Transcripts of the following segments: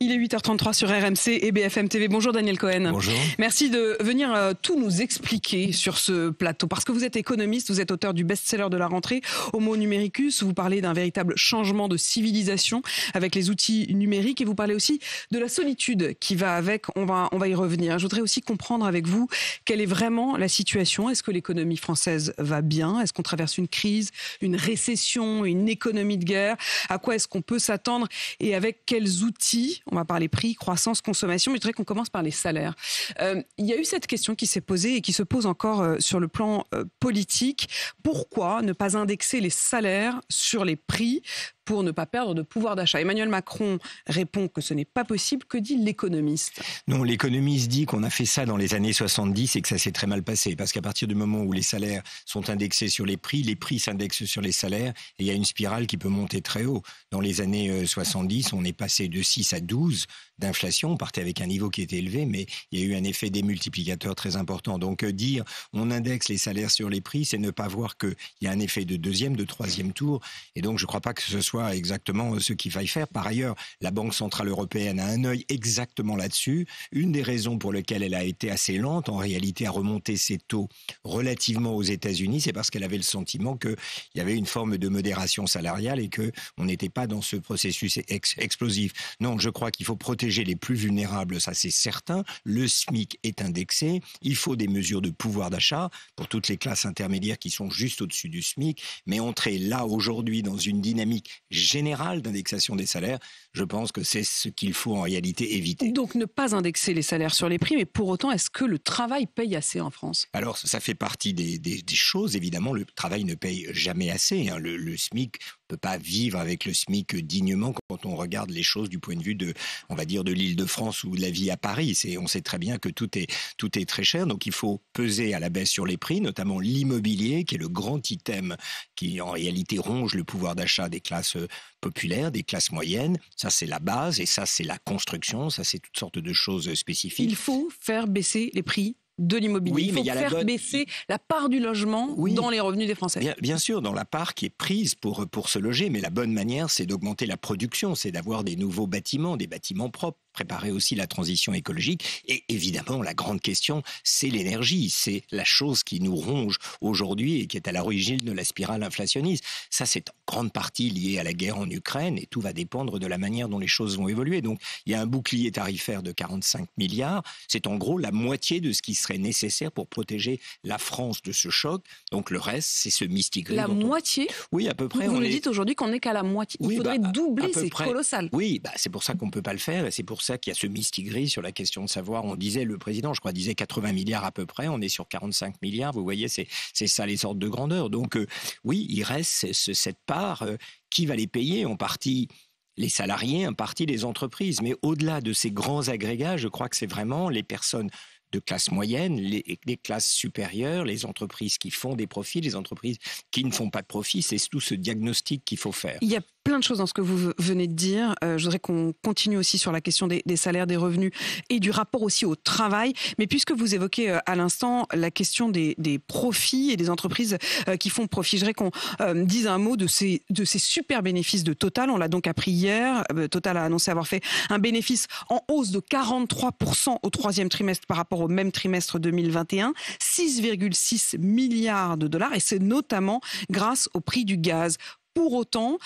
Il est 8h33 sur RMC et BFM TV. Bonjour Daniel Cohen. Bonjour. Merci de venir tout nous expliquer sur ce plateau. Parce que vous êtes économiste, vous êtes auteur du best-seller de la rentrée, Homo Numericus. Vous parlez d'un véritable changement de civilisation avec les outils numériques. Et vous parlez aussi de la solitude qui va avec. On va y revenir. Je voudrais aussi comprendre avec vous quelle est vraiment la situation. Est-ce que l'économie française va bien? Est-ce qu'on traverse une crise, une récession, une économie de guerre? À quoi est-ce qu'on peut s'attendre et avec quels outils? On va parler prix, croissance, consommation, mais je voudrais qu'on commence par les salaires. Il y a eu cette question qui s'est posée et qui se pose encore sur le plan politique. Pourquoi ne pas indexer les salaires sur les prix pour ne pas perdre de pouvoir d'achat? Emmanuel Macron répond que ce n'est pas possible. Que dit l'économiste? Non, l'économiste dit qu'on a fait ça dans les années 70 et que ça s'est très mal passé. Parce qu'à partir du moment où les salaires sont indexés sur les prix s'indexent sur les salaires et il y a une spirale qui peut monter très haut. Dans les années 70, on est passé de 6 à 12 d'inflation. On partait avec un niveau qui était élevé, mais il y a eu un effet démultiplicateur très important. Donc dire on indexe les salaires sur les prix, c'est ne pas voir qu'il y a un effet de deuxième, de troisième tour. Et donc je ne crois pas que ce soit exactement ce qu'il faille faire. Par ailleurs, la Banque Centrale Européenne a un œil exactement là-dessus. Une des raisons pour lesquelles elle a été assez lente, en réalité, à remonter ses taux relativement aux États-Unis, c'est parce qu'elle avait le sentiment qu'il y avait une forme de modération salariale et qu'on n'était pas dans ce processus explosif. Non, je crois qu'il faut protéger les plus vulnérables, ça c'est certain. Le SMIC est indexé. Il faut des mesures de pouvoir d'achat pour toutes les classes intermédiaires qui sont juste au-dessus du SMIC. Mais entrer là, aujourd'hui, dans une dynamique générale d'indexation des salaires, je pense que c'est ce qu'il faut en réalité éviter. Donc ne pas indexer les salaires sur les prix, mais pour autant, est-ce que le travail paye assez en France? Alors, ça fait partie des choses, évidemment. Le travail ne paye jamais assez. Le SMIC, on ne peut pas vivre avec le SMIC dignement quand on regarde les choses du point de vue de, on va dire, de l'Île-de-France ou de la vie à Paris. On sait très bien que tout est très cher. Donc, il faut peser à la baisse sur les prix, notamment l'immobilier, qui est le grand item qui, en réalité, ronge le pouvoir d'achat des classes populaires, des classes moyennes. Ça, c'est la base. Et ça, c'est la construction. Ça, c'est toutes sortes de choses spécifiques. Il faut faire baisser les prix de l'immobilier. Oui, il faut faire baisser la part du logement dans les revenus des Français. Bien sûr, dans la part qui est prise pour se loger, mais la bonne manière, c'est d'augmenter la production, c'est d'avoir des nouveaux bâtiments, des bâtiments propres, préparer aussi la transition écologique. Et évidemment, la grande question, c'est l'énergie. C'est la chose qui nous ronge aujourd'hui et qui est à l'origine de la spirale inflationniste. Ça, c'est en grande partie lié à la guerre en Ukraine et tout va dépendre de la manière dont les choses vont évoluer. Donc, il y a un bouclier tarifaire de 45 milliards. C'est en gros la moitié de ce qui serait nécessaire pour protéger la France de ce choc. Donc, le reste, c'est ce mistigris. La moitié? Oui, à peu près. Vous nous dites aujourd'hui qu'on n'est qu'à la moitié. Il faudrait doubler, c'est colossal. Oui, c'est pour ça qu'on ne peut pas le faire et c'est pour ça qu'il y a ce mistigris sur la question de savoir. On disait, le président, je crois, disait 80 milliards à peu près. On est sur 45 milliards. Vous voyez, c'est ça les ordres de grandeur. Donc, oui, il reste cette part. Qui va les payer? En partie les salariés, en partie les entreprises. Mais au-delà de ces grands agrégats, je crois que c'est vraiment les personnes de classe moyenne, les classes supérieures, les entreprises qui font des profits, les entreprises qui ne font pas de profits. C'est tout ce diagnostic qu'il faut faire. Il y a plein de choses dans ce que vous venez de dire. Je voudrais qu'on continue aussi sur la question des salaires, des revenus et du rapport aussi au travail. Mais puisque vous évoquez à l'instant la question des profits et des entreprises qui font profit, je voudrais qu'on dise un mot de ces super bénéfices de Total. On l'a donc appris hier. Total a annoncé avoir fait un bénéfice en hausse de 43% au troisième trimestre par rapport au même trimestre 2021, 6,6 milliards de dollars, et c'est notamment grâce au prix du gaz. Pour autant,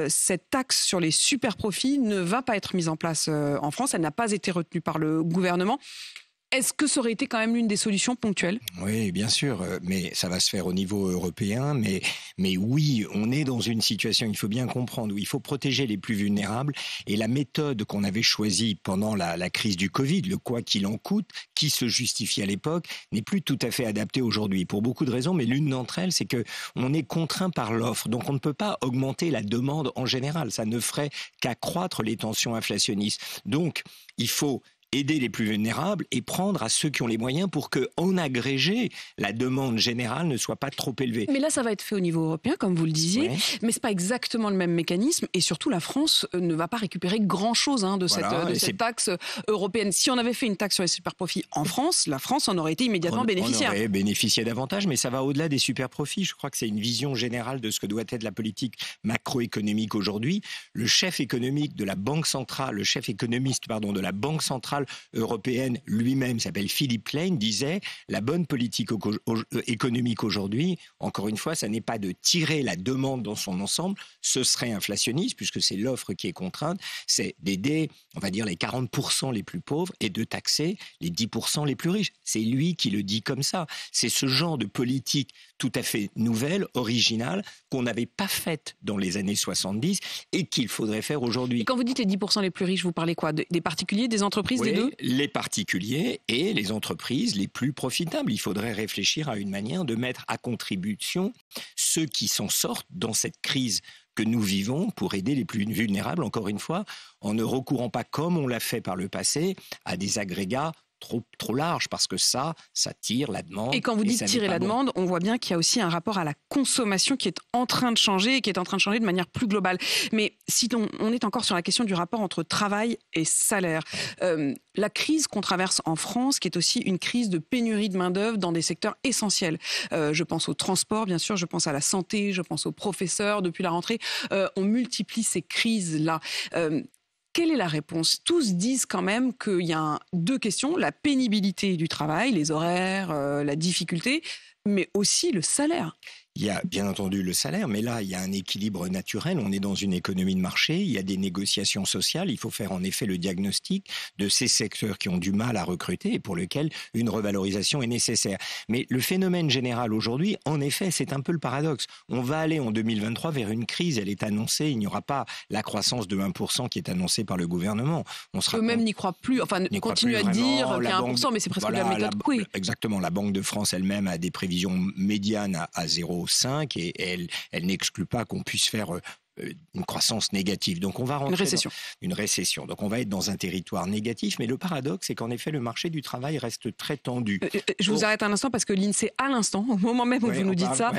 cette taxe sur les super profits ne va pas être mise en place en France. Elle n'a pas été retenue par le gouvernement. Est-ce que ça aurait été quand même l'une des solutions ponctuelles? Oui, bien sûr, mais ça va se faire au niveau européen. Mais oui, on est dans une situation, il faut bien comprendre, où il faut protéger les plus vulnérables. Et la méthode qu'on avait choisie pendant la crise du Covid, le quoi qu'il en coûte, qui se justifie à l'époque, n'est plus tout à fait adaptée aujourd'hui, pour beaucoup de raisons. Mais l'une d'entre elles, c'est qu'on est contraint par l'offre. Donc on ne peut pas augmenter la demande en général. Ça ne ferait qu'accroître les tensions inflationnistes. Donc il faut aider les plus vulnérables et prendre à ceux qui ont les moyens pour que, en agrégé, la demande générale ne soit pas trop élevée. Mais là, ça va être fait au niveau européen, comme vous le disiez, mais c'est pas exactement le même mécanisme. Et surtout, la France ne va pas récupérer grand-chose de cette taxe européenne. Si on avait fait une taxe sur les superprofits en France, la France en aurait été immédiatement bénéficiaire. On aurait bénéficié davantage, mais ça va au-delà des superprofits. Je crois que c'est une vision générale de ce que doit être la politique macroéconomique aujourd'hui. Le chef économique de la Banque centrale, le chef économiste, de la Banque centrale européenne lui-même, s'appelle Philippe Lane, disait la bonne politique économique aujourd'hui, encore une fois, ça n'est pas de tirer la demande dans son ensemble, ce serait inflationniste puisque c'est l'offre qui est contrainte, c'est d'aider, on va dire, les 40% les plus pauvres et de taxer les 10% les plus riches. C'est lui qui le dit comme ça. C'est ce genre de politique tout à fait nouvelle, originale, qu'on n'avait pas faite dans les années 70 et qu'il faudrait faire aujourd'hui. Et quand vous dites les 10% les plus riches, vous parlez quoi? Des particuliers, des entreprises, des deux? Les particuliers et les entreprises les plus profitables. Il faudrait réfléchir à une manière de mettre à contribution ceux qui s'en sortent dans cette crise que nous vivons pour aider les plus vulnérables, encore une fois, en ne recourant pas, comme on l'a fait par le passé, à des agrégats trop large, parce que ça tire la demande. Et quand vous dites tirer la demande, on voit bien qu'il y a aussi un rapport à la consommation qui est en train de changer et qui est en train de changer de manière plus globale. Mais si on est encore sur la question du rapport entre travail et salaire, la crise qu'on traverse en France, qui est aussi une crise de pénurie de main-d'œuvre dans des secteurs essentiels. Je pense au transport, bien sûr, je pense à la santé, je pense aux professeurs. Depuis la rentrée, on multiplie ces crises-là. Quelle est la réponse? Tous disent quand même qu'il y a deux questions, la pénibilité du travail, les horaires, la difficulté, mais aussi le salaire. Il y a bien entendu le salaire, mais là, il y a un équilibre naturel. On est dans une économie de marché, il y a des négociations sociales. Il faut faire en effet le diagnostic de ces secteurs qui ont du mal à recruter et pour lesquels une revalorisation est nécessaire. Mais le phénomène général aujourd'hui, en effet, c'est un peu le paradoxe. On va aller en 2023 vers une crise, elle est annoncée. Il n'y aura pas la croissance de 1% qui est annoncée par le gouvernement. Eux-mêmes n'y croient plus, continuent à dire qu'il y a 1%, mais c'est presque la méthode Coué. Exactement, la Banque de France elle-même a des prévisions médianes à 0,5 et elle n'exclut pas qu'on puisse faire une croissance négative. Donc on va rentrer une récession. Donc on va être dans un territoire négatif, mais le paradoxe, c'est qu'en effet, le marché du travail reste très tendu. Je vous arrête un instant parce que l'INSEE, à l'instant, au moment même où vous nous dites ça,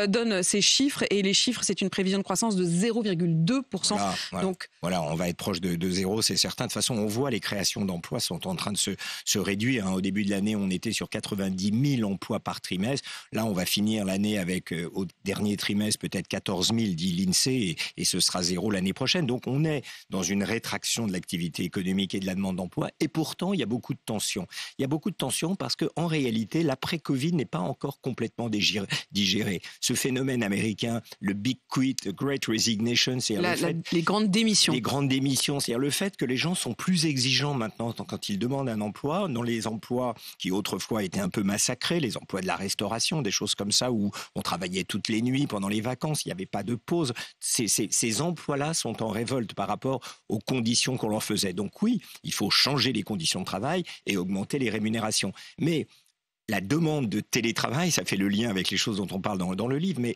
donne ces chiffres, et les chiffres, c'est une prévision de croissance de 0,2%. Donc on va être proche de zéro, c'est certain. De toute façon, on voit les créations d'emplois sont en train de se réduire. Au début de l'année, on était sur 90 000 emplois par trimestre. Là, on va finir l'année avec, au dernier trimestre, peut-être 14 000, dit l'INSEE, et ce sera zéro l'année prochaine. Donc on est dans une rétraction de l'activité économique et de la demande d'emploi. Et pourtant, il y a beaucoup de tensions. Il y a beaucoup de tensions parce qu'en réalité, l'après-Covid n'est pas encore complètement digéré. Ce phénomène américain, le Big Quit, the Great Resignation, les grandes démissions. Les grandes démissions, c'est-à-dire le fait que les gens sont plus exigeants maintenant quand ils demandent un emploi, dans les emplois qui autrefois étaient un peu massacrés, les emplois de la restauration, des choses comme ça, où on travaillait toutes les nuits pendant les vacances, il n'y avait pas de pause. Ces emplois-là sont en révolte par rapport aux conditions qu'on leur faisait. Donc oui, il faut changer les conditions de travail et augmenter les rémunérations. Mais la demande de télétravail, ça fait le lien avec les choses dont on parle dans le livre, mais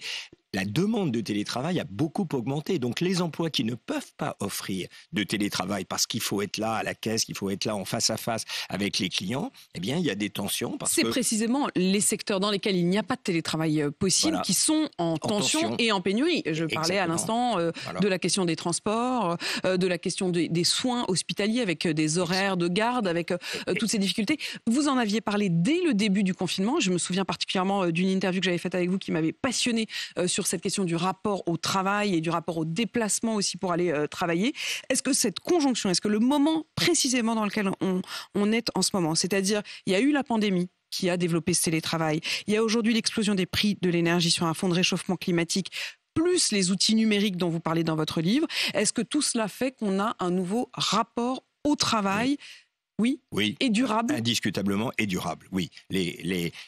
la demande de télétravail a beaucoup augmenté. Donc les emplois qui ne peuvent pas offrir de télétravail parce qu'il faut être là à la caisse, qu'il faut être là en face à face avec les clients, eh bien il y a des tensions. C'est précisément les secteurs dans lesquels il n'y a pas de télétravail possible qui sont en tension et en pénurie. Je parlais à l'instant de la question des transports, de la question des soins hospitaliers avec des horaires de garde, avec toutes ces difficultés. Vous en aviez parlé dès le début du confinement. Je me souviens particulièrement d'une interview que j'avais faite avec vous qui m'avait passionnée sur cette question du rapport au travail et du rapport au déplacement aussi pour aller travailler. Est-ce que cette conjonction, est-ce que le moment précisément dans lequel on est en ce moment, c'est-à-dire il y a eu la pandémie qui a développé ce télétravail, il y a aujourd'hui l'explosion des prix de l'énergie sur un fond de réchauffement climatique, plus les outils numériques dont vous parlez dans votre livre, est-ce que tout cela fait qu'on a un nouveau rapport au travail ? Oui. Et durable. Indiscutablement et durable, oui.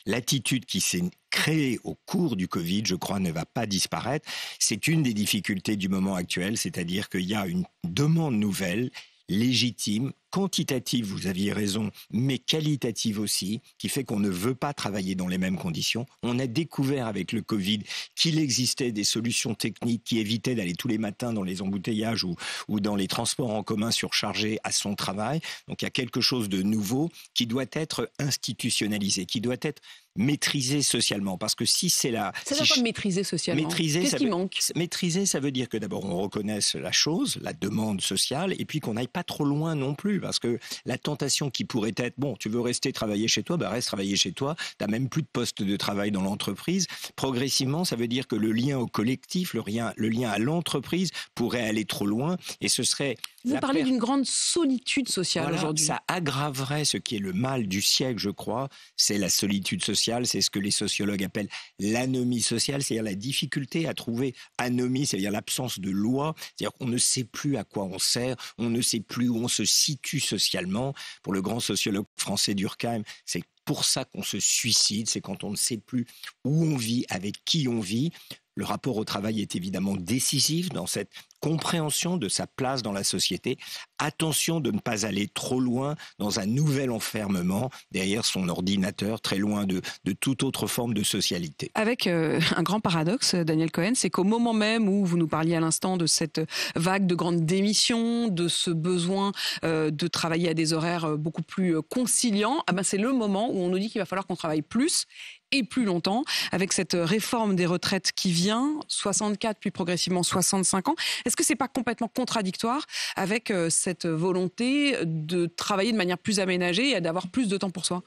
L'attitude qui s'est créée au cours du Covid, je crois, ne va pas disparaître. C'est une des difficultés du moment actuel, c'est-à-dire qu'il y a une demande nouvelle, légitime, quantitative, vous aviez raison, mais qualitative aussi, qui fait qu'on ne veut pas travailler dans les mêmes conditions. On a découvert avec le Covid qu'il existait des solutions techniques qui évitaient d'aller tous les matins dans les embouteillages ou dans les transports en commun surchargés à son travail. Donc il y a quelque chose de nouveau qui doit être institutionnalisé, qui doit être maîtriser socialement, parce que si c'est là... Ça veut dire quoi maîtriser socialement? Qu'est-ce qui manque? Maîtriser, ça veut dire que d'abord on reconnaisse la chose, la demande sociale, et puis qu'on n'aille pas trop loin non plus, parce que la tentation qui pourrait être, bon, tu veux rester travailler chez toi, bah reste travailler chez toi, t'as même plus de poste de travail dans l'entreprise. Progressivement, ça veut dire que le lien au collectif, le lien à l'entreprise pourrait aller trop loin, et ce serait... Vous parlez d'une grande solitude sociale aujourd'hui. Ça aggraverait ce qui est le mal du siècle, je crois, c'est la solitude sociale, c'est ce que les sociologues appellent l'anomie sociale, c'est-à-dire la difficulté à trouver anomie, c'est-à-dire l'absence de loi, c'est-à-dire qu'on ne sait plus à quoi on sert, on ne sait plus où on se situe socialement. Pour le grand sociologue français Durkheim, c'est pour ça qu'on se suicide, c'est quand on ne sait plus où on vit, avec qui on vit. Le rapport au travail est évidemment décisif dans cette compréhension de sa place dans la société. Attention de ne pas aller trop loin dans un nouvel enfermement derrière son ordinateur, très loin de toute autre forme de socialité. Avec un grand paradoxe, Daniel Cohen, c'est qu'au moment même où vous nous parliez à l'instant de cette vague de grandes démissions, de ce besoin de travailler à des horaires beaucoup plus conciliants, c'est le moment où on nous dit qu'il va falloir qu'on travaille plus et plus longtemps, avec cette réforme des retraites qui vient, 64 puis progressivement 65 ans. Est-ce que c'est pas complètement contradictoire avec cette volonté de travailler de manière plus aménagée et d'avoir plus de temps pour soi?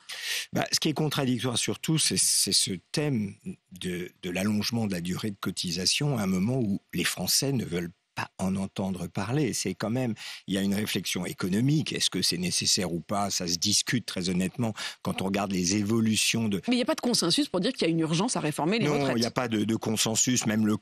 Ce qui est contradictoire surtout, c'est ce thème de l'allongement de la durée de cotisation à un moment où les Français ne veulent pas en entendre parler. C'est quand même, il y a une réflexion économique. Est-ce que c'est nécessaire ou pas? Ça se discute très honnêtement quand on regarde les évolutions de... Mais il n'y a pas de consensus pour dire qu'il y a une urgence à réformer les retraites. Non, il n'y a pas de consensus. Même le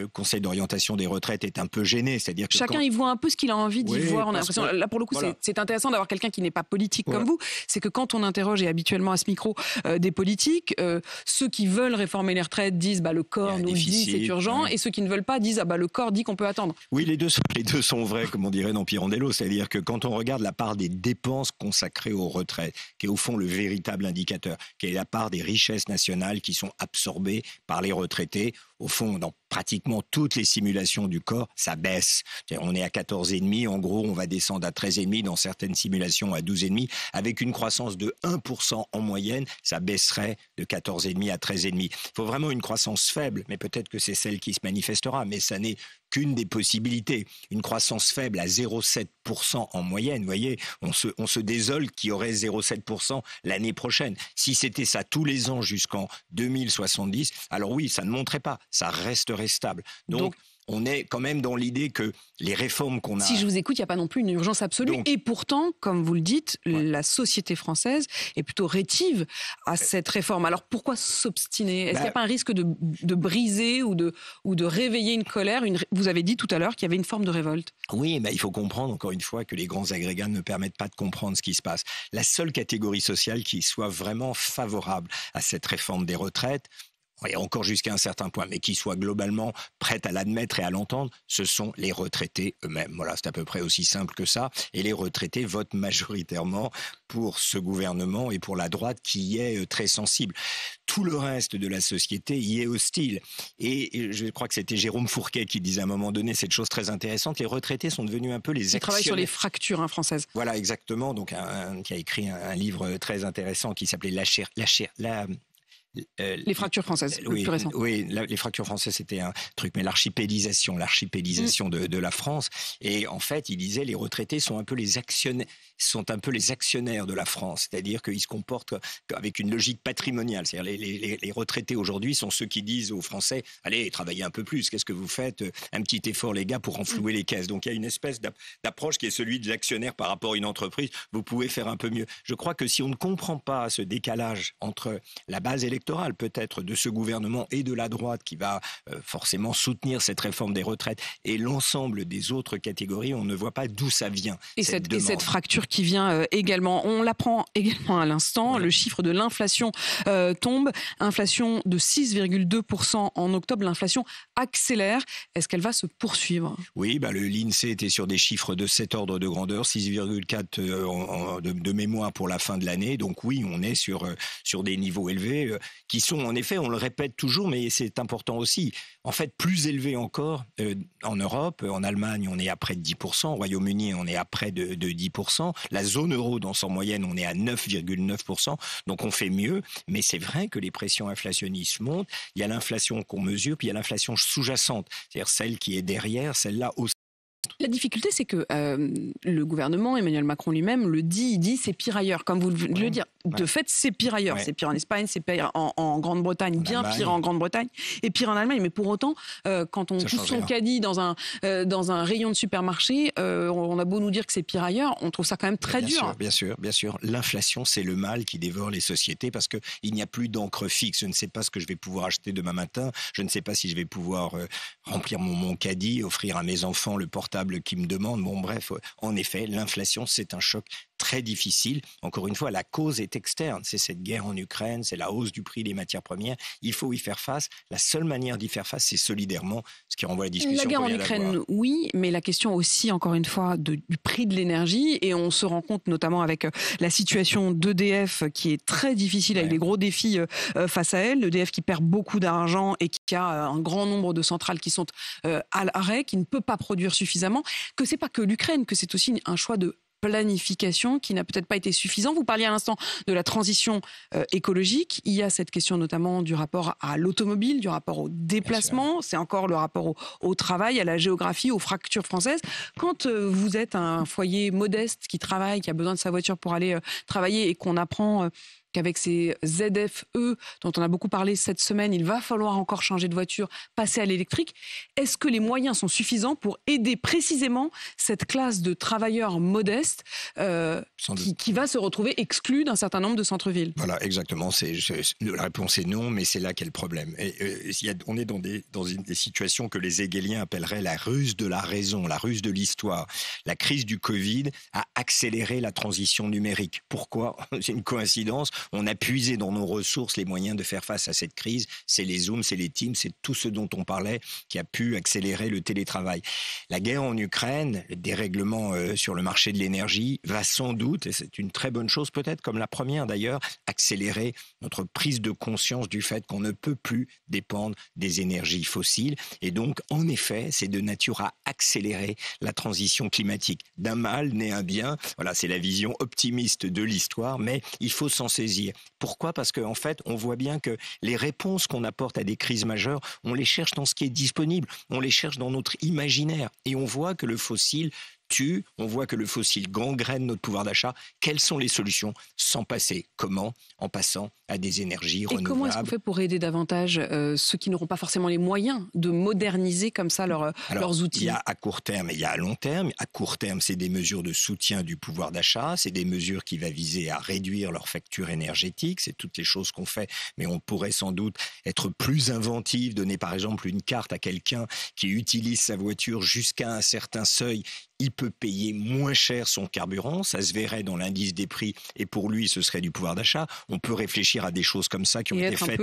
Conseil d'orientation des retraites est un peu gêné. C'est-à-dire que chacun y voit un peu ce qu'il a envie d'y voir. On a l'impression, là pour le coup, voilà. C'est intéressant d'avoir quelqu'un qui n'est pas politique comme vous. C'est que quand on interroge, et habituellement à ce micro, des politiques, ceux qui veulent réformer les retraites disent le corps nous dit c'est urgent, et ceux qui ne veulent pas disent le corps dit qu'on peut attendre. Oui, les deux sont vrais, comme on dirait dans Pirandello. C'est-à-dire que quand on regarde la part des dépenses consacrées aux retraites, qui est au fond le véritable indicateur, qui est la part des richesses nationales qui sont absorbées par les retraités, au fond, dans pratiquement toutes les simulations du corps, ça baisse. On est à 14,5, en gros, on va descendre à 13,5, dans certaines simulations à 12,5. Avec une croissance de 1% en moyenne, ça baisserait de 14,5 à 13,5. Il faut vraiment une croissance faible, mais peut-être que c'est celle qui se manifestera, mais ça n'est qu'une des possibilités. Une croissance faible à 0,7% en moyenne, vous voyez, on se désole qu'il y aurait 0,7% l'année prochaine. Si c'était ça tous les ans jusqu'en 2070, alors oui, ça ne monterait pas, ça resterait stable. Donc on est quand même dans l'idée que les réformes qu'on a... Si je vous écoute, il n'y a pas non plus une urgence absolue. Et pourtant, comme vous le dites, la société française est plutôt rétive à cette réforme. Alors pourquoi s'obstiner? Est-ce qu'il n'y a pas un risque de briser ou de réveiller une colère? Vous avez dit tout à l'heure qu'il y avait une forme de révolte. Oui, mais il faut comprendre, encore une fois, que les grands agrégats ne permettent pas de comprendre ce qui se passe. La seule catégorie sociale qui soit vraiment favorable à cette réforme des retraites, et encore jusqu'à un certain point, mais qui soit globalement prête à l'admettre et à l'entendre, ce sont les retraités eux-mêmes. Voilà, c'est à peu près aussi simple que ça. Et les retraités votent majoritairement pour ce gouvernement et pour la droite qui y est très sensible. Tout le reste de la société y est hostile. Et je crois que c'était Jérôme Fourquet qui disait à un moment donné cette chose très intéressante, les retraités sont devenus un peu les actionnaires. Il travaille sur les fractures françaises. Voilà, exactement. Donc, qui a écrit un livre très intéressant qui s'appelait les fractures françaises, le plus récent. Oui, les fractures françaises, c'était un truc, mais l'archipélisation de la France. Et en fait, il disait les retraités sont un peu les actionnaires de la France, c'est-à-dire qu'ils se comportent avec une logique patrimoniale. C'est-à-dire les retraités aujourd'hui sont ceux qui disent aux Français allez, travaillez un peu plus, qu'est-ce que vous faites? Un petit effort, les gars, pour renflouer les caisses. Donc il y a une espèce d'approche qui est celui de l'actionnaire par rapport à une entreprise. Vous pouvez faire un peu mieux. Je crois que si on ne comprend pas ce décalage entre la base électorale électorale peut-être de ce gouvernement et de la droite qui va forcément soutenir cette réforme des retraites et l'ensemble des autres catégories, on ne voit pas d'où ça vient. Et cette fracture qui vient également, on l'apprend également à l'instant, le chiffre de l'inflation tombe, inflation de 6,2% en octobre, l'inflation accélère. Est-ce qu'elle va se poursuivre ? Oui, le l'INSEE était sur des chiffres de cet ordre de grandeur, 6,4 de mémoire pour la fin de l'année. Donc oui, on est sur des niveaux élevés qui sont en effet, on le répète toujours, mais c'est important aussi, en fait plus élevés encore en Europe. En Allemagne, on est à près de 10%. Au Royaume-Uni, on est à près de 10%. La zone euro, dans son moyenne, on est à 9,9%. Donc on fait mieux. Mais c'est vrai que les pressions inflationnistes montent. Il y a l'inflation qu'on mesure, puis il y a l'inflation sous-jacente, c'est-à-dire celle qui est derrière, celle-là aussi. La difficulté, c'est que le gouvernement, Emmanuel Macron lui-même, le dit, il dit c'est pire ailleurs, comme vous venez de le dire. De fait, c'est pire ailleurs. C'est pire en Espagne, c'est pire en Grande-Bretagne, bien pire en Grande-Bretagne, et pire en Allemagne. Mais pour autant, quand on pousse son caddie dans un rayon de supermarché, on a beau nous dire que c'est pire ailleurs, on trouve ça quand même très dur. Bien sûr. L'inflation, c'est le mal qui dévore les sociétés parce qu'il n'y a plus d'encre fixe. Je ne sais pas ce que je vais pouvoir acheter demain matin. Je ne sais pas si je vais pouvoir remplir mon caddie, offrir à mes enfants le portable qui me demande. Bon, bref, en effet, l'inflation, c'est un choc très difficile. Encore une fois, la cause est externe. C'est cette guerre en Ukraine, c'est la hausse du prix des matières premières. Il faut y faire face. La seule manière d'y faire face, c'est solidairement, ce qui renvoie à la discussion. La guerre en Ukraine, oui, mais la question aussi, encore une fois, du prix de l'énergie. Et on se rend compte notamment avec la situation d'EDF qui est très difficile, avec des gros défis face à elle. L'EDF qui perd beaucoup d'argent et qui a un grand nombre de centrales qui sont à l'arrêt, qui ne peut pas produire suffisamment. Que c'est pas que l'Ukraine, que c'est aussi un choix de planification qui n'a peut-être pas été suffisant. Vous parliez à l'instant de la transition écologique. Il y a cette question notamment du rapport à l'automobile, du rapport au déplacement. C'est encore le rapport au travail, à la géographie, aux fractures françaises. Quand vous êtes un foyer modeste qui travaille, qui a besoin de sa voiture pour aller travailler et qu'on apprend qu'avec ces ZFE dont on a beaucoup parlé cette semaine, il va falloir encore changer de voiture, passer à l'électrique. Est-ce que les moyens sont suffisants pour aider précisément cette classe de travailleurs modestes qui va se retrouver exclue d'un certain nombre de centres-villes ? Voilà, exactement. La réponse est non, mais c'est là qu'est le problème. On est dans des situations que les hégéliens appelleraient la ruse de la raison, la ruse de l'histoire. La crise du Covid a accéléré la transition numérique. Pourquoi ? C'est une coïncidence. On a puisé dans nos ressources les moyens de faire face à cette crise. C'est les Zooms, c'est les Teams, c'est tout ce dont on parlait qui a pu accélérer le télétravail. La guerre en Ukraine, le dérèglement sur le marché de l'énergie va sans doute, et c'est une très bonne chose peut-être, comme la première d'ailleurs, accélérer notre prise de conscience du fait qu'on ne peut plus dépendre des énergies fossiles. Et donc, en effet, c'est de nature à accélérer la transition climatique. D'un mal naît un bien. Voilà, c'est la vision optimiste de l'histoire, mais il faut s'en saisir. Pourquoi ? Parce qu'en fait, on voit bien que les réponses qu'on apporte à des crises majeures, on les cherche dans ce qui est disponible, on les cherche dans notre imaginaire. Et on voit que le fossile tue, on voit que le fossile gangrène notre pouvoir d'achat. Quelles sont les solutions ? S'en passer. Comment ? En passant à des énergies renouvelables. Et comment est-ce qu'on fait pour aider davantage ceux qui n'auront pas forcément les moyens de moderniser comme ça leurs outils ? Il y a à court terme et il y a à long terme. À court terme, c'est des mesures de soutien du pouvoir d'achat, c'est des mesures qui vont viser à réduire leur facture énergétique, c'est toutes les choses qu'on fait, mais on pourrait sans doute être plus inventif, donner par exemple une carte à quelqu'un qui utilise sa voiture jusqu'à un certain seuil. Il peut payer moins cher son carburant, ça se verrait dans l'indice des prix et pour lui ce serait du pouvoir d'achat. On peut réfléchir à des choses comme ça qui ont été faites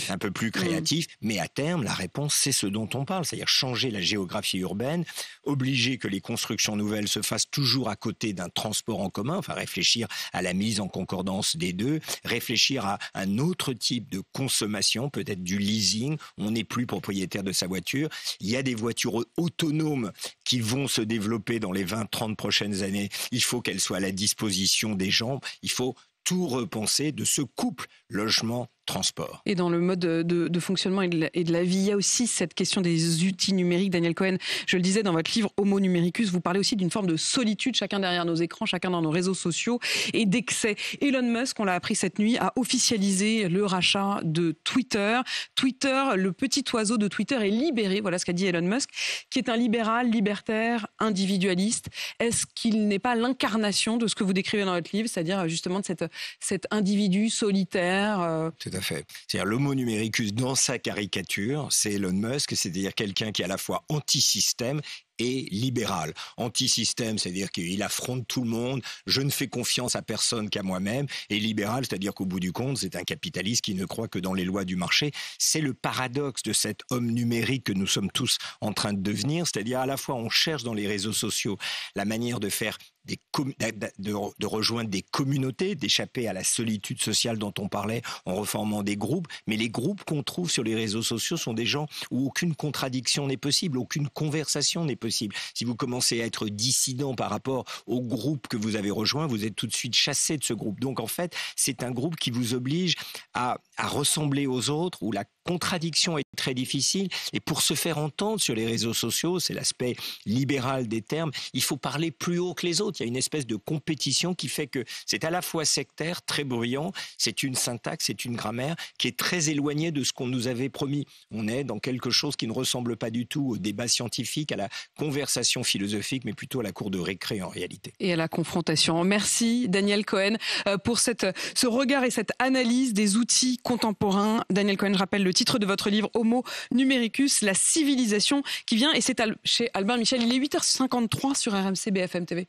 un peu plus créatif, mais à terme la réponse c'est ce dont on parle, c'est-à-dire changer la géographie urbaine, obliger que les constructions nouvelles se fassent toujours à côté d'un transport en commun, enfin réfléchir à la mise en concordance des deux, réfléchir à un autre type de consommation, peut-être du leasing, on n'est plus propriétaire de sa voiture, il y a des voitures autonomes qui vont se développer dans les 20-30 prochaines années, il faut qu'elles soient à la disposition des gens, il faut tout repenser de ce couple logement-transport. Et dans le mode de fonctionnement et de la vie, il y a aussi cette question des outils numériques. Daniel Cohen, je le disais dans votre livre Homo numericus, vous parlez aussi d'une forme de solitude, chacun derrière nos écrans, chacun dans nos réseaux sociaux, et d'excès. Elon Musk, on l'a appris cette nuit, a officialisé le rachat de Twitter. Twitter, le petit oiseau de Twitter est libéré, voilà ce qu'a dit Elon Musk, qui est un libéral, libertaire, individualiste. Est-ce qu'il n'est pas l'incarnation de ce que vous décrivez dans votre livre, c'est-à-dire justement de cet individu solitaire, à fait. C'est-à-dire l'homo numericus dans sa caricature, c'est Elon Musk, c'est-à-dire quelqu'un qui est à la fois anti-système et libéral. Anti-système, c'est-à-dire qu'il affronte tout le monde, je ne fais confiance à personne qu'à moi-même, et libéral, c'est-à-dire qu'au bout du compte, c'est un capitaliste qui ne croit que dans les lois du marché. C'est le paradoxe de cet homme numérique que nous sommes tous en train de devenir, c'est-à-dire à la fois on cherche dans les réseaux sociaux la manière de faire de rejoindre des communautés, d'échapper à la solitude sociale dont on parlait en reformant des groupes. Mais les groupes qu'on trouve sur les réseaux sociaux sont des gens où aucune contradiction n'est possible, aucune conversation n'est possible. Si vous commencez à être dissident par rapport au groupe que vous avez rejoint, vous êtes tout de suite chassé de ce groupe. Donc en fait, c'est un groupe qui vous oblige à ressembler aux autres, où la contradiction est très difficile. Et pour se faire entendre sur les réseaux sociaux, c'est l'aspect libéral des termes, il faut parler plus haut que les autres. Il y a une espèce de compétition qui fait que c'est à la fois sectaire, très bruyant, c'est une syntaxe, c'est une grammaire qui est très éloignée de ce qu'on nous avait promis. On est dans quelque chose qui ne ressemble pas du tout au débat scientifique, à la conversation philosophique, mais plutôt à la cour de récré en réalité. Et à la confrontation. Merci Daniel Cohen pour ce regard et cette analyse des outils contemporains. Daniel Cohen, je rappelle le titre de votre livre Homo numericus, la civilisation qui vient, et c'est chez Albin Michel. Il est 8h53 sur RMC BFM TV.